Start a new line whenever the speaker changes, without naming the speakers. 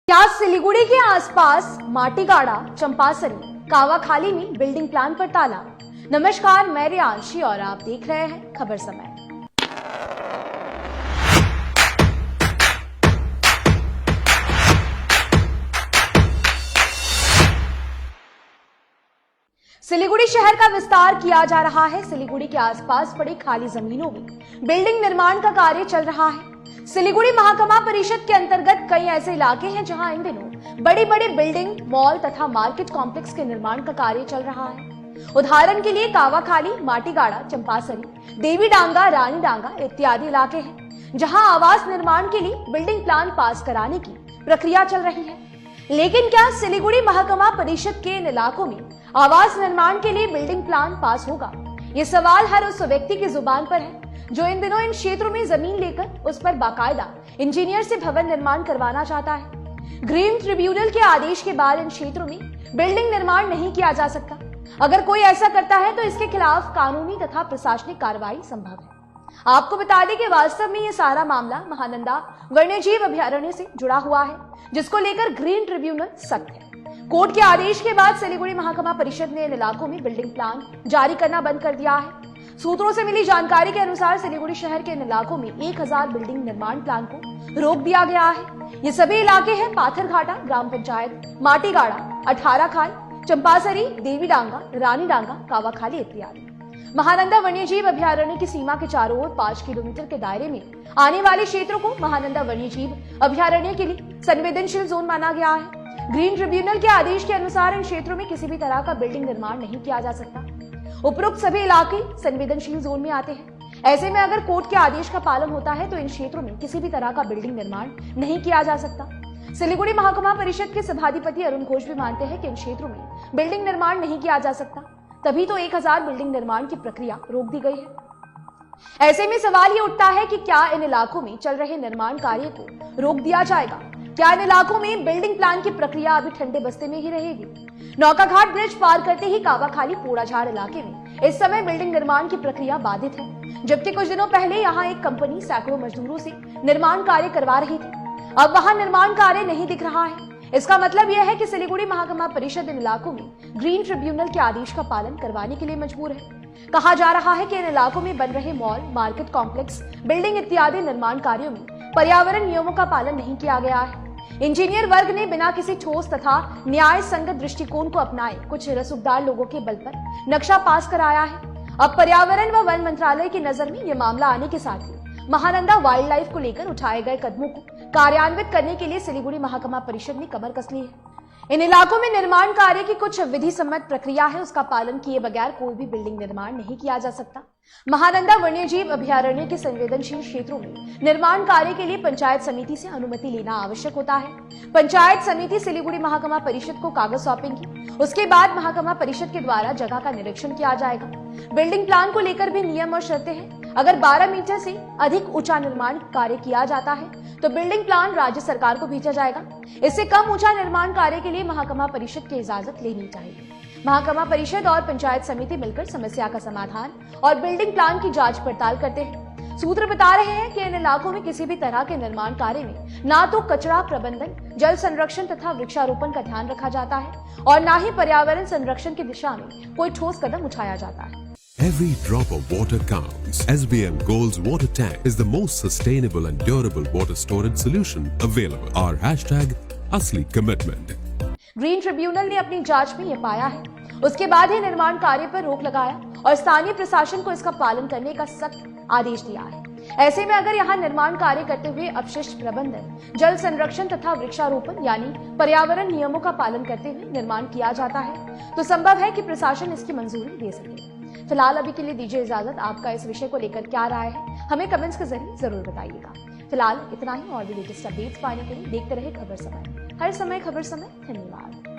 क्या सिलीगुड़ी के आसपास माटीगाड़ा, चंपासरी, कावाखाली में बिल्डिंग प्लान पर ताला? नमस्कार, मैं रियांशी और आप देख रहे हैं खबर समय। सिलीगुड़ी शहर का विस्तार किया जा रहा है। सिलीगुड़ी के आसपास पड़ी खाली जमीनों में बिल्डिंग निर्माण का कार्य चल रहा है। सिलीगुड़ी महाकमा परिषद के अंतर्गत कई ऐसे इलाके हैं जहां इन दिनों बड़ी बड़ी बिल्डिंग, मॉल तथा मार्केट कॉम्प्लेक्स के निर्माण का कार्य चल रहा है। उदाहरण के लिए कावाखाली, माटीगाड़ा, चंपासरी, देवीडांगा, रानीडांगा इत्यादि इलाके हैं जहां आवास निर्माण के लिए बिल्डिंग प्लान पास कराने की प्रक्रिया चल रही है। लेकिन क्या सिलीगुड़ी महाकमा परिषद के इन इलाकों में आवास निर्माण के लिए बिल्डिंग प्लान पास होगा? ये सवाल हर उस व्यक्ति की जुबान पर है जो इन दिनों इन क्षेत्रों में जमीन लेकर उस पर बाकायदा इंजीनियर से भवन निर्माण करवाना चाहता है। ग्रीन ट्रिब्यूनल के आदेश के बाद इन क्षेत्रों में बिल्डिंग निर्माण नहीं किया जा सकता। अगर कोई ऐसा करता है तो इसके खिलाफ कानूनी तथा प्रशासनिक कार्रवाई संभव है। आपको बता दें कि वास्तव में ये सारा मामला महानंदा वन्यजीव अभयारण्य से जुड़ा हुआ है, जिसको लेकर ग्रीन ट्रिब्यूनल सख्त है। कोर्ट के आदेश के बाद सिलीगुड़ी महाकमा परिषद ने इन इलाकों में बिल्डिंग प्लान जारी करना बंद कर दिया है। सूत्रों से मिली जानकारी के अनुसार सिलीगुड़ी शहर के इन इलाकों में 1000 बिल्डिंग निर्माण प्लान को रोक दिया गया है। ये सभी इलाके हैं पाथरघाटा ग्राम पंचायत, माटीगाड़ा, 18 खाल, चंपासरी, देवीडांगा, रानीडांगा, कावाखाली इत्यादि। महानंदा वन्यजीव अभयारण्य की सीमा के चारों ओर 5 किलोमीटर के दायरे में आने वाले क्षेत्रों को महानंदा वन्यजीव अभयारण्य के लिए संवेदनशील जोन माना गया है। ग्रीन ट्रिब्यूनल के आदेश के अनुसार इन क्षेत्रों में किसी भी तरह का बिल्डिंग निर्माण नहीं किया जा सकता। उपरोक्त सभी इलाके संवेदनशील जोन में आते हैं। ऐसे में अगर कोर्ट के आदेश का पालन होता है तो इन क्षेत्रों में किसी भी तरह का बिल्डिंग निर्माण नहीं किया जा सकता। सिलीगुड़ी महाकमा परिषद के सभाधिपति अरुण घोष भी मानते हैं कि इन क्षेत्रों में बिल्डिंग निर्माण नहीं किया जा सकता, तभी तो 1000 बिल्डिंग निर्माण की प्रक्रिया रोक दी गई है। ऐसे में सवाल ये उठता है कि क्या इन इलाकों में चल रहे निर्माण कार्य को रोक दिया जाएगा? क्या इन इलाकों में बिल्डिंग प्लान की प्रक्रिया अभी ठंडे बस्ते में ही रहेगी? नौकाघाट ब्रिज पार करते ही कावाखाली पोड़ाझाड़ इलाके में इस समय बिल्डिंग निर्माण की प्रक्रिया बाधित है, जबकि कुछ दिनों पहले यहां एक कंपनी सैकड़ों मजदूरों से निर्माण कार्य करवा रही थी। अब वहां निर्माण कार्य नहीं दिख रहा है। इसका मतलब यह है कि सिलीगुड़ी महाकमा परिषद इन इलाकों में ग्रीन ट्रिब्यूनल के आदेश का पालन करवाने के लिए मजबूर है। कहा जा रहा है कि इन इलाकों में बन रहे मॉल, मार्केट कॉम्प्लेक्स, बिल्डिंग इत्यादि निर्माण कार्यों में पर्यावरण नियमों का पालन नहीं किया गया है। इंजीनियर वर्ग ने बिना किसी ठोस तथा न्याय संगत दृष्टिकोण को अपनाए कुछ रसूखदार लोगों के बल पर नक्शा पास कराया है। अब पर्यावरण व वन मंत्रालय की नजर में यह मामला आने के साथ ही महानंदा वाइल्ड लाइफ को लेकर उठाए गए कदमों को कार्यान्वित करने के लिए सिलीगुड़ी महाकमा परिषद ने कमर कस ली है। इन इलाकों में निर्माण कार्य की कुछ विधि सम्मत प्रक्रिया है, उसका पालन किए बगैर कोई भी बिल्डिंग निर्माण नहीं किया जा सकता। महानंदा वन्यजीव अभयारण्य के संवेदनशील क्षेत्रों में निर्माण कार्य के लिए पंचायत समिति से अनुमति लेना आवश्यक होता है। पंचायत समिति सिलीगुड़ी महाकमा परिषद को कागज सौंपेंगी। उसके बाद महाकमा परिषद के द्वारा जगह का निरीक्षण किया जाएगा। बिल्डिंग प्लान को लेकर भी नियम और शर्तें हैं। अगर 12 मीटर से अधिक ऊंचा निर्माण कार्य किया जाता है तो बिल्डिंग प्लान राज्य सरकार को भेजा जाएगा। इससे कम ऊंचा निर्माण कार्य के लिए महाकमा परिषद की इजाजत लेनी चाहिए। महाकमा परिषद और पंचायत समिति मिलकर समस्या का समाधान और बिल्डिंग प्लान की जांच पड़ताल करते हैं। सूत्र बता रहे हैं कि इन इलाकों में किसी भी तरह के निर्माण कार्य में ना तो कचरा प्रबंधन, जल संरक्षण तथा वृक्षारोपण का ध्यान रखा जाता है और ना ही पर्यावरण संरक्षण की दिशा में कोई ठोस कदम उठाया जाता है।
Every drop of water counts. SBM Gold's water tank is the most sustainable and durable water storage solution available. Our hashtag असली commitment.
ग्रीन ट्रिब्यूनल ने अपनी जांच में यह पाया है। उसके बाद ही निर्माण कार्य पर रोक लगाया और स्थानीय प्रशासन को इसका पालन करने का सख्त आदेश दिया है। ऐसे में अगर यहाँ निर्माण कार्य करते हुए अपशिष्ट प्रबंधन, जल संरक्षण तथा वृक्षारोपण यानी पर्यावरण नियमों का पालन करते हुए निर्माण किया जाता है तो संभव है कि प्रशासन इसकी मंजूरी दे सके। फिलहाल अभी के लिए दीजिए इजाजत। आपका इस विषय को लेकर क्या राय है हमें कमेंट्स के जरिए जरूर बताइएगा। फिलहाल इतना ही। और भी लेटेस्ट अपडेट्स पाने के लिए देखते रहे खबर समय। हर समय खबर समय। धन्यवाद।